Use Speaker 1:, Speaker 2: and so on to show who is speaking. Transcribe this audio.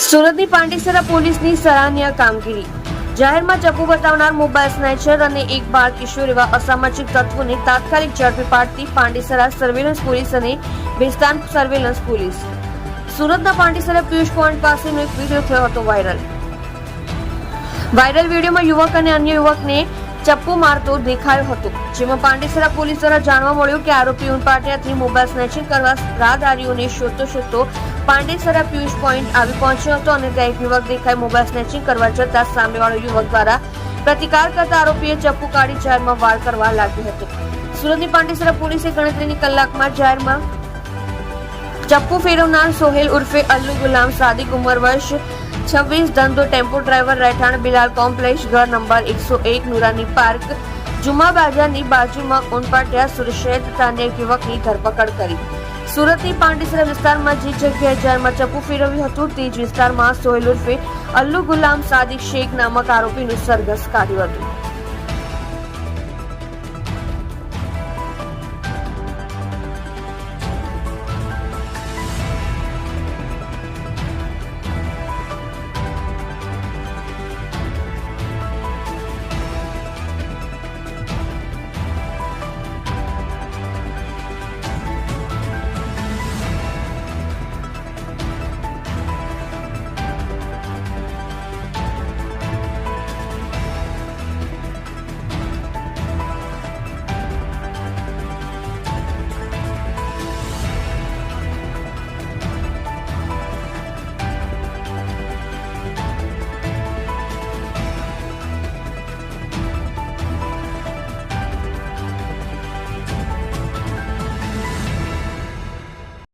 Speaker 1: સુરતની પાંડેસરા પોલીસની સરાહનીય કામગીરી. જાહેરમાં ચપ્પુ બતાવનાર મોબાઈલ સ્નેચર અને એક બાળ કિશોર એવા અસામાજિક તત્વોને તાત્કાલિક ઝડપી પાડતી પાંડેસરા સર્વેલન્સ પોલીસ અને બેસ્તાન સર્વેલન્સ પોલીસ. સુરતના પાંડેસરા પિયુષ પોઈન્ટ પાસેનો એક વિડીયો થયો હતો વાયરલ વિડીયોમાં યુવક અને અન્ય યુવકને ચપ્પુ મારતો દેખાયો હતો, જેમાં પાંડેસરા પોલીસ દ્વારા જાણવા મળ્યું કે આરોપી ઉનપાટિયાથી મોબાઈલ સ્નેચિંગ કરવા રાહદારીઓને શોધતો પાંડેસરા પિયુષ પોઈન્ટ આવી પહોંચ્યો હતો અને ત્યાં એક યુવક દેખાઈ મોબાઈલ સ્નેચિંગ કરવા જતા સામેવાળો યુવક દ્વારા પ્રતિકાર કરતા આરોપીએ ચપ્પુ કાઢી જાહેરમાં વાર કરવા લાગ્યો હતો. સુરતની પાંડેસરા પોલીસે ગણતરીની કલાકમાં જાહેરમાં ચપ્પુ ફેરવનાર સોહેલ ઉર્ફે અલ્લુ ગુલામ સાદિક ઉંમર વર્ષ 26, ધંધો ટેમ્પો ડ્રાઈવર, રહેઠાણ બિલાલ કોમ્પ્લેક્સ, ઘર નંબર 101, નુરાની પાર્ક, જુમા બાજારની બાજુમાં ઉનપાટિયા સુરશેર તથા અન્ય યુવકની ધરપકડ કરી. સુરતની પાંડેસરા વિસ્તારમાં જે જગ્યાએ જાહેરમાં ચપ્પુ ફેરવ્યું હતું તે જ વિસ્તારમાં સોહેલ ઉર્ફે અલ્લુ ગુલામ સાદિક શેખ નામક આરોપીનું સરઘસ કાઢ્યું હતું.